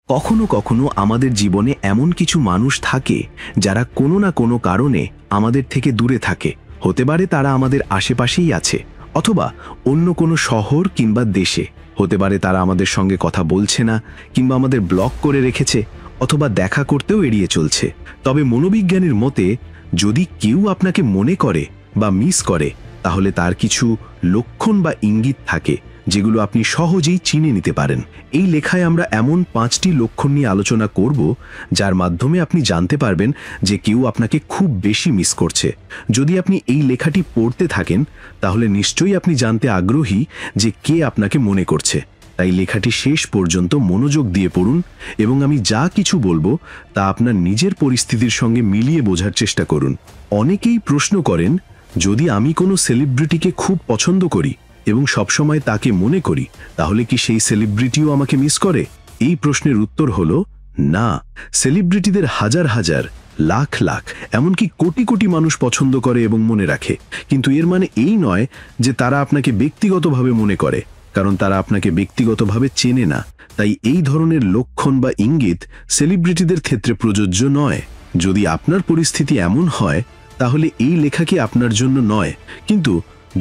কখনো কখনো আমাদের জীবনে এমন কিছু মানুষ থাকে যারা কোনো না কোনো কারণে আমাদের থেকে দূরে থাকে। হতে পারে তারা আমাদের আশেপাশেই আছে, অথবা অন্য কোনো শহর কিংবা দেশে। হতে পারে তারা আমাদের সঙ্গে কথা বলছে না, কিংবা আমাদের ব্লক করে রেখেছে, অথবা দেখা করতেও এড়িয়ে চলছে। তবে মনোবিজ্ঞানীর মতে যদি কেউ আপনাকে মনে করে বা মিস করে, তাহলে তার কিছু লক্ষণ বা ইঙ্গিত থাকে যেগুলো আপনি সহজেই চিনে নিতে পারেন। এই লেখায় আমরা এমন 5টি লক্ষণ নিয়ে আলোচনা করব যার মাধ্যমে আপনি জানতে পারবেন যে কেউ আপনাকে খুব বেশি মিস করছে। যদি আপনি এই লেখাটি পড়তে থাকেন, তাহলে নিশ্চয়ই আপনি জানতে আগ্রহী যে কে আপনাকে মনে করছে। তাই লেখাটি শেষ পর্যন্ত মনোযোগ দিয়ে পড়ুন, এবং আমি যা কিছু বলবো তা আপনার নিজের পরিস্থিতির সঙ্গে মিলিয়ে বোঝার চেষ্টা করুন। অনেকেই প্রশ্ন করেন, যদি আমি কোনো সেলিব্রিটিকে খুব পছন্দ করি এবং সবসময় তাকে মনে করি, তাহলে কি সেই সেলিব্রিটিও আমাকে মিস করে? এই প্রশ্নের উত্তর হলো না। সেলিব্রিটিদের হাজার হাজার, লাখ লাখ, এমনকি কোটি কোটি মানুষ পছন্দ করে এবং মনে রাখে, কিন্তু এর মানে এই নয় যে তারা আপনাকে ব্যক্তিগতভাবে মনে করে, কারণ তারা আপনাকে ব্যক্তিগতভাবে চেনে না। তাই এই ধরনের লক্ষণ বা ইঙ্গিত সেলিব্রিটিদের ক্ষেত্রে প্রযোজ্য নয়। যদি আপনার পরিস্থিতি এমন হয়, তাহলে এই লেখাটি আপনার জন্য নয়। কিন্তু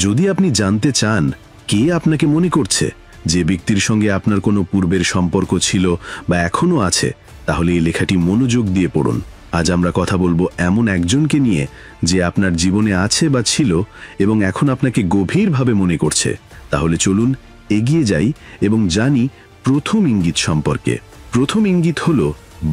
যদি আপনি জানতে চান কে আপনাকে মনে করছে, যে ব্যক্তির সঙ্গে আপনার কোনো পূর্বের সম্পর্ক ছিল বা এখনো আছে, তাহলে এই লেখাটি মনোযোগ দিয়ে পড়ুন। আজ আমরা কথা বলবো এমন একজনকে নিয়ে যে আপনার জীবনে আছে বা ছিল এবং এখন আপনাকে গভীরভাবে মনে করছে। তাহলে চলুন এগিয়ে যাই এবং জানি প্রথম ইঙ্গিত সম্পর্কে। প্রথম ইঙ্গিত হলো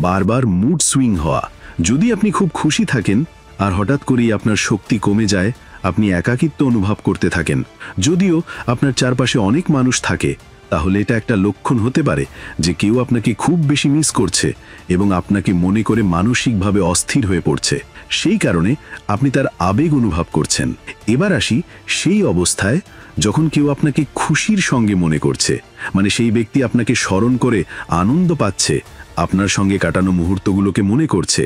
বারবার মুড সুইং হওয়া। যদি আপনি খুব খুশি থাকেন আর হঠাৎ করেই আপনার শক্তি কমে যায়, আপনি একাকিত্ব অনুভব করতে থাকেন, যদিও আপনার চারপাশে অনেক মানুষ থাকে, তাহলে এটা একটা লক্ষণ হতে পারে যে কেউ আপনাকে খুব বেশি মিস করছে এবং আপনাকে মনে করে মানসিকভাবে অস্থির হয়ে পড়ছে। সেই কারণে আপনি তার আবেগ অনুভব করছেন। এবার আসি সেই অবস্থায় যখন কেউ আপনাকে খুশির সঙ্গে মনে করছে, মানে সেই ব্যক্তি আপনাকে স্মরণ করে আনন্দ পাচ্ছে, আপনার সঙ্গে কাটানো মুহূর্তগুলোকে মনে করছে।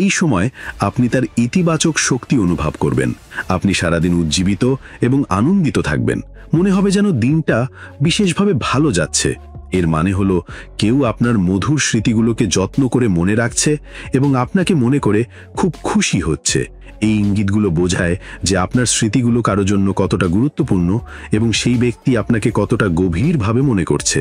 এই সময় আপনি তার ইতিবাচক শক্তি অনুভব করবেন। আপনি সারাদিন উজ্জীবিত এবং আনন্দিত থাকবেন। মনে হবে যেন দিনটা বিশেষভাবে ভালো যাচ্ছে। এর মানে হলো কেউ আপনার মধুর স্মৃতিগুলোকে যত্ন করে মনে রাখছে এবং আপনাকে মনে করে খুব খুশি হচ্ছে। এই ইঙ্গিতগুলো বোঝায় যে আপনার স্মৃতিগুলো কারো জন্য কতটা গুরুত্বপূর্ণ এবং সেই ব্যক্তি আপনাকে কতটা গভীরভাবে মনে করছে।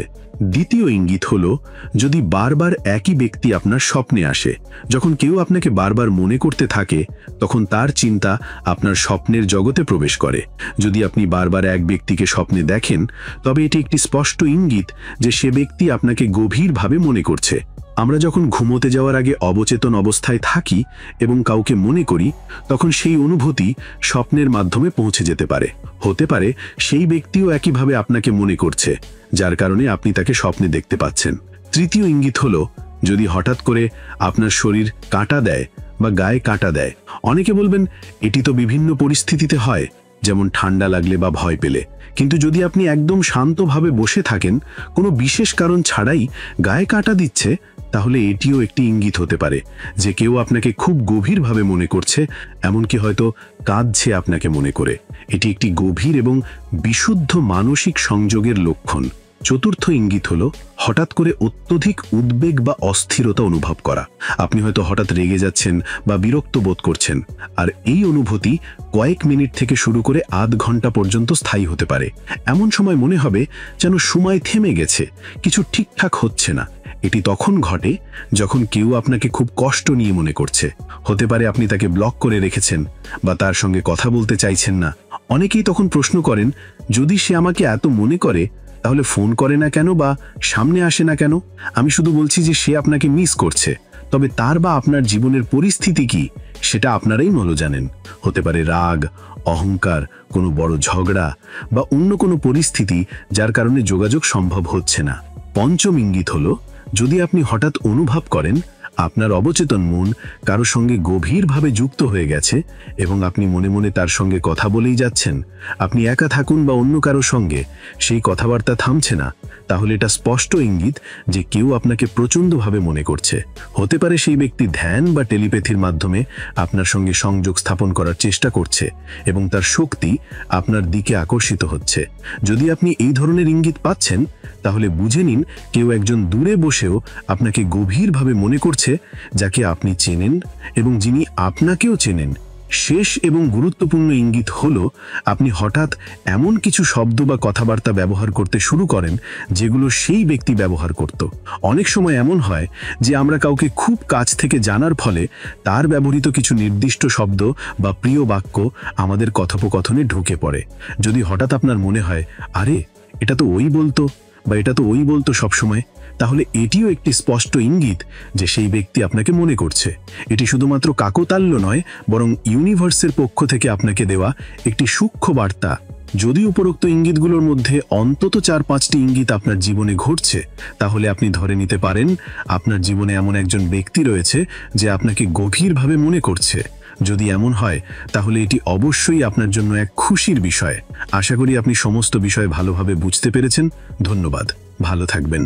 দ্বিতীয় ইঙ্গিত হলো যদি বারবার একই ব্যক্তি আপনার স্বপ্নে আসে। যখন কেউ আপনাকে বারবার মনে করতে থাকে, তখন তার চিন্তা আপনার স্বপ্নের জগতে প্রবেশ করে। যদি আপনি বারবার এক ব্যক্তিকে স্বপ্নে দেখেন, তবে এটি একটি স্পষ্ট ইঙ্গিত যে সে ব্যক্তি আপনাকে গভীরভাবে মনে করছে। আমরা যখন ঘুমোতে যাওয়ার আগে অবচেতন অবস্থায় থাকি এবং কাউকে মনে করি, তখন সেই অনুভূতি স্বপ্নের মাধ্যমে পৌঁছে যেতে পারে। হতে পারে সেই ব্যক্তিও একইভাবে আপনাকে মনে করছে, যার কারণে আপনি তাকে স্বপ্নে দেখতে পাচ্ছেন। তৃতীয় ইঙ্গিত হলো যদি হঠাৎ করে আপনার শরীর কাঁটা দেয় বা গায়ে কাঁটা দেয়। অনেকে বলবেন এটি তো বিভিন্ন পরিস্থিতিতে হয়, যেমন ঠান্ডা লাগলে বা ভয় পেলে। কিন্তু যদি আপনি একদম শান্তভাবে বসে থাকেন, কোনো বিশেষ কারণ ছাড়াই গায়ে কাঁটা দিচ্ছে, তাহলে এটিও একটি ইঙ্গিত হতে পারে যে কেউ আপনাকে খুব গভীরভাবে মনে করছে, এমনকি হয়তো কাঁদছে আপনাকে মনে করে। এটি একটি গভীর এবং বিশুদ্ধ মানসিক সংযোগের লক্ষণ। চতুর্থ ইঙ্গিত হলো হঠাৎ করে অত্যধিক উদ্বেগ বা অস্থিরতা অনুভব করা। আপনি হয়তো হঠাৎ রেগে যাচ্ছেন বা বিরক্ত বোধ করছেন, আর এই অনুভূতি কয়েক মিনিট থেকে শুরু করে আধ ঘন্টা পর্যন্ত স্থায়ী হতে পারে। এমন সময় মনে হবে যেন সময় থেমে গেছে, কিছু ঠিকঠাক হচ্ছে না। এটি তখন ঘটে যখন কেউ আপনাকে খুব কষ্ট নিয়ে মনে করছে। হতে পারে আপনি তাকে ব্লক করে রেখেছেন বা তার সঙ্গে কথা বলতে চাইছেন না। অনেকেই তখন প্রশ্ন করেন, যদি সে আমাকে এত মনে করে, তাহলে ফোন করে না কেন বা সামনে আসে না কেন? আমি শুধু বলছি যে সে আপনাকে মিস করছে। তবে তার বা আপনার জীবনের পরিস্থিতি কি, সেটা আপনারাই ভালো জানেন। হতে পারে রাগ, অহংকার, কোনো বড় ঝগড়া বা অন্য কোনো পরিস্থিতি যার কারণে যোগাযোগ সম্ভব হচ্ছে না। পঞ্চম ইঙ্গিত হলো যদি আপনি হঠাৎ অনুভব করেন আপনার অবচেতন মন কারো সঙ্গে গভীরভাবে যুক্ত হয়ে গেছে এবং আপনি মনে মনে তার সঙ্গে কথা বলেই যাচ্ছেন, আপনি একা থাকুন বা অন্য কারো সঙ্গে সেই কথাবার্তা থামছে না, তাহলে এটা স্পষ্ট ইঙ্গিত যে কেউ আপনাকে প্রচণ্ডভাবে মনে করছে। হতে পারে সেই ব্যক্তি ধ্যান বা টেলিপ্যাথির মাধ্যমে আপনার সঙ্গে সংযোগ স্থাপন করার চেষ্টা করছে এবং তার শক্তি আপনার দিকে আকর্ষিত হচ্ছে। যদি আপনি এই ধরনের ইঙ্গিত পাচ্ছেন, তাহলে বুঝে নিন কেউ একজন দূরে বসেও আপনাকে গভীরভাবে মনে করছে, যাকে আপনি চেনেন এবং যিনি আপনাকেও চেনেন। শেষ এবং গুরুত্বপূর্ণ ইঙ্গিত হলো আপনি হঠাৎ এমন কিছু শব্দ বা কথাবার্তা ব্যবহার করতে শুরু করেন যেগুলো সেই ব্যক্তি ব্যবহার করত। অনেক সময় এমন হয় যে আমরা কাউকে খুব কাছ থেকে জানার ফলে তার ব্যবহৃত কিছু নির্দিষ্ট শব্দ বা প্রিয় বাক্য আমাদের কথোপকথনে ঢুকে পড়ে। যদি হঠাৎ আপনার মনে হয়, আরে এটা তো ওই বলতো বা এটা তো ওই বলতো সবসময়, তাহলে এটিও একটি স্পষ্ট ইঙ্গিত যে সেই ব্যক্তি আপনাকে মনে করছে। এটি শুধুমাত্র কাকতাল্য নয়, বরং ইউনিভার্সের পক্ষ থেকে আপনাকে দেওয়া একটি সূক্ষ্ম বার্তা। যদি উপরোক্ত ইঙ্গিতগুলোর মধ্যে অন্তত 4-5টি ইঙ্গিত আপনার জীবনে ঘটছে, তাহলে আপনি ধরে নিতে পারেন আপনার জীবনে এমন একজন ব্যক্তি রয়েছে যে আপনাকে গভীরভাবে মনে করছে। যদি এমন হয়, তাহলে এটি অবশ্যই আপনার জন্য এক খুশির বিষয়। আশা করি আপনি সমস্ত বিষয় ভালোভাবে বুঝতে পেরেছেন। ধন্যবাদ, ভালো থাকবেন।